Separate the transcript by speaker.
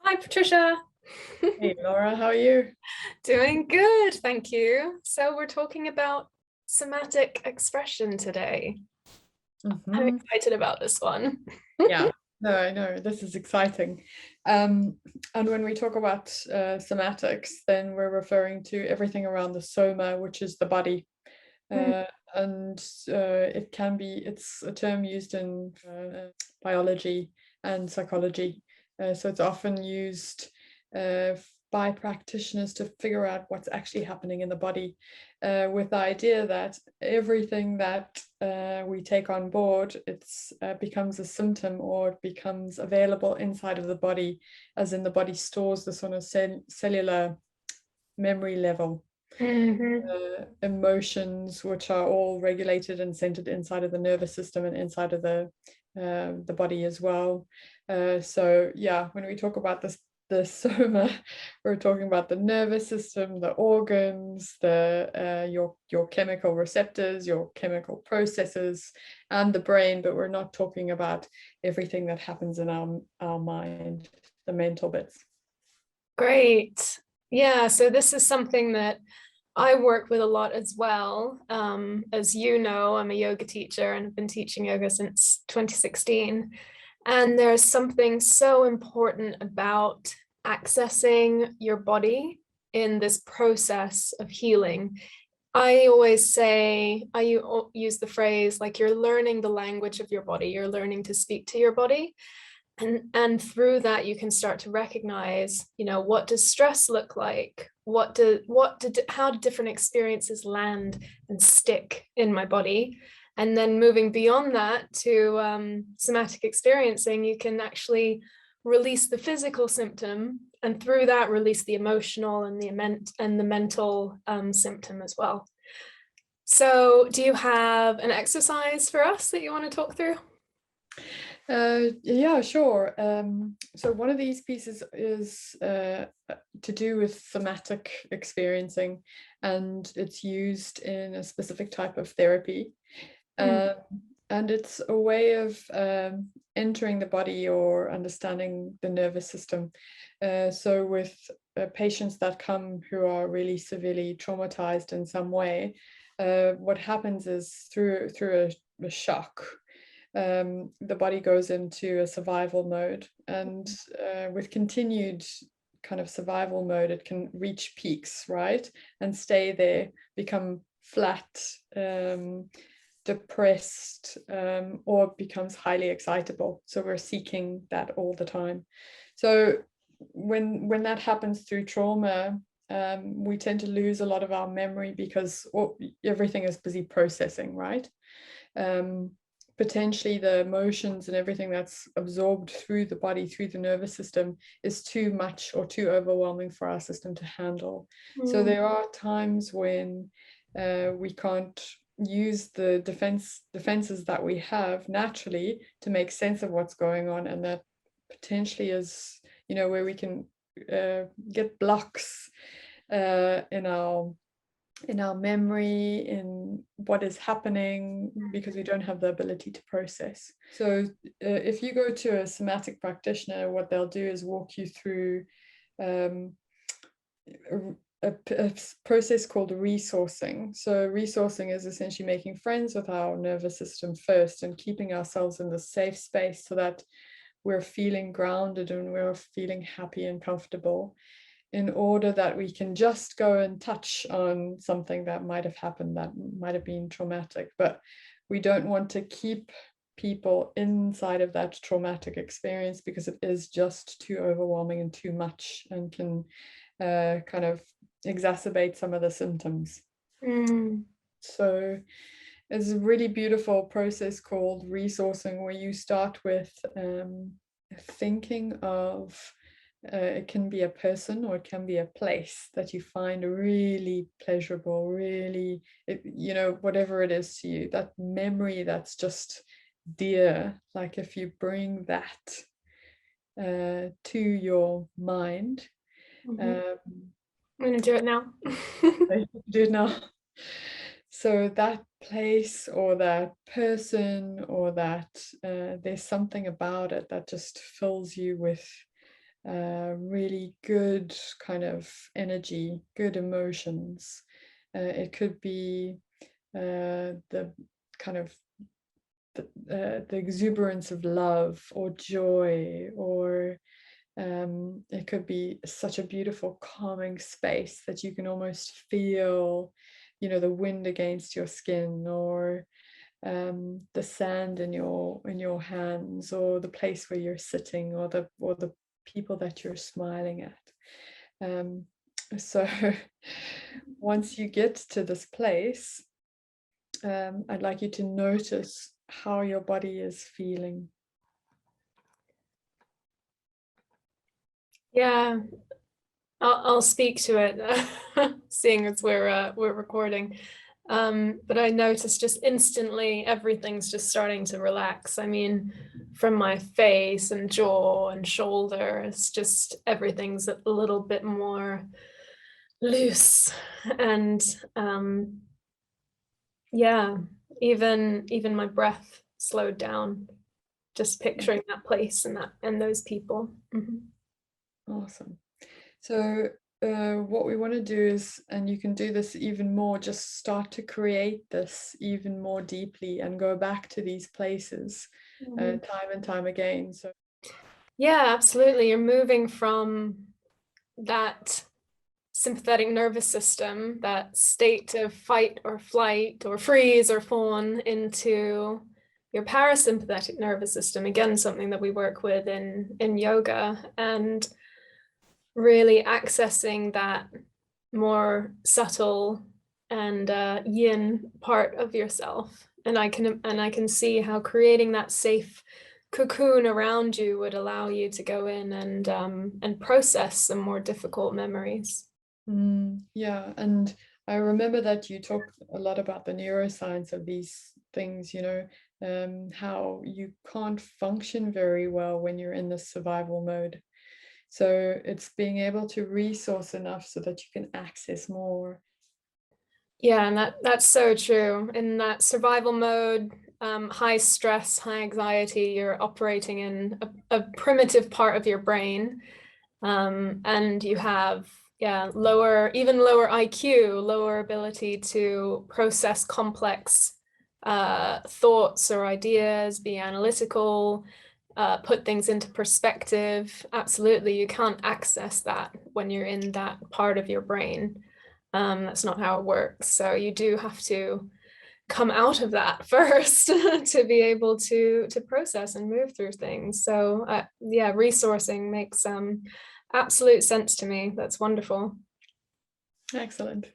Speaker 1: Hi, Patricia.
Speaker 2: Hey Laura, how are you?
Speaker 1: Doing good, thank you. So we're talking about somatic expression today. I'm
Speaker 2: Hmm.
Speaker 1: excited about this one.
Speaker 2: Yeah, no, I know this is exciting. Um, and when we talk about somatics, then we're referring to everything around the soma, which is the body.
Speaker 1: Mm,
Speaker 2: Uh, and it's a term used in biology and psychology. So it's often used by practitioners to figure out what's actually happening in the body, with the idea that everything that we take on board, it's becomes a symptom or it becomes available inside of the body, as in the body stores this on a cellular memory level.
Speaker 1: mhm.
Speaker 2: Emotions, which are all regulated and centered inside of the nervous system and inside of the body as well. So yeah, when we talk about the soma, we're talking about the nervous system, the organs, your chemical receptors, your chemical processes, and the brain. But we're not talking about everything that happens in our mind, the mental bits.
Speaker 1: Great. Yeah, so this is something that I work with a lot as well. As you know, I'm a yoga teacher and have been teaching yoga since 2016. And there's something so important about accessing your body in this process of healing. I always say, use the phrase like you're learning the language of your body, you're learning to speak to your body. And through that you can start to recognize, what does stress look like? How do different experiences land and stick in my body? And then moving beyond that to somatic experiencing, you can actually release the physical symptom, and through that release the emotional and the mental symptom as well. So do you have an exercise for us that you want to talk through?
Speaker 2: Yeah, sure. So one of these pieces is to do with thematic experiencing, and it's used in a specific type of therapy.
Speaker 1: Mm,
Speaker 2: Um, and it's a way of entering the body or understanding the nervous system. So with patients that come who are really severely traumatized in some way, what happens is through a shock, the body goes into a survival mode, and with continued kind of survival mode, it can reach peaks, right, and stay there, become flat, depressed, or becomes highly excitable. So we're seeking that all the time. So when that happens through trauma, we tend to lose a lot of our memory because everything is busy processing, right? um, Potentially the emotions and everything that's absorbed through the body, through the nervous system, is too much or too overwhelming for our system to handle. So
Speaker 1: mm,
Speaker 2: there are times when we can't use the defenses that we have naturally to make sense of what's going on, and that potentially is, where we can get blocks in our memory, in what is happening, because we don't have the ability to process. So if you go to a somatic practitioner, what they'll do is walk you through um, a process called resourcing. So resourcing is essentially making friends with our nervous system first and keeping ourselves in the safe space so that we're feeling grounded and we're feeling happy and comfortable, in order that we can just go and touch on something that might have happened, that might have been traumatic. But we don't want to keep people inside of that traumatic experience, because it is just too overwhelming and too much, and can kind of exacerbate some of the symptoms.
Speaker 1: mm,
Speaker 2: So it's a really beautiful process called resourcing, where you start with thinking of, it can be a person or it can be a place that you find really pleasurable, really, whatever it is to you, that memory that's just dear. Like if you bring that to your mind,
Speaker 1: mhm.
Speaker 2: um,
Speaker 1: I'm gonna do it now.
Speaker 2: do now. So that place or that person or that, there's something about it that just fills you with really good kind of energy, good emotions. It could be the kind of the exuberance of love or joy, or it could be such a beautiful calming space that you can almost feel, the wind against your skin, or the sand in your hands, or the place where you're sitting, or the people that you're smiling at. So once you get to this place, I'd like you to notice how your body is feeling.
Speaker 1: Yeah, I'll speak to it, seeing as we're recording. But I noticed just instantly everything's just starting to relax. I mean, from my face and jaw and shoulder, it's just everything's a little bit more loose. And yeah, even my breath slowed down, just picturing that place and those people. Mhm.
Speaker 2: Awesome. So what we want to do is, and you can do this even more, just start to create this even more deeply and go back to these places
Speaker 1: Mhm.
Speaker 2: time and time again. So
Speaker 1: Yeah, absolutely. You're moving from that sympathetic nervous system, that state of fight or flight or freeze or fawn, into your parasympathetic nervous system. Again, something that we work with in yoga, and really accessing that more subtle and yin part of yourself. And I can see how creating that safe cocoon around you would allow you to go in and process some more difficult memories.
Speaker 2: yeah, and I remember that you talked a lot about the neuroscience of these things, how you can't function very well when you're in the survival mode. So it's being able to resource enough so that you can access more.
Speaker 1: Yeah, and that's so true. In that survival mode, high stress, high anxiety, you're operating in a primitive part of your brain. And you have, yeah, even lower IQ, lower ability to process complex thoughts or ideas, be analytical, put things into perspective. Absolutely, you can't access that when you're in that part of your brain. That's not how it works. So you do have to come out of that first to be able to process and move through things. So yeah, resourcing makes absolute sense to me. That's wonderful.
Speaker 2: Excellent.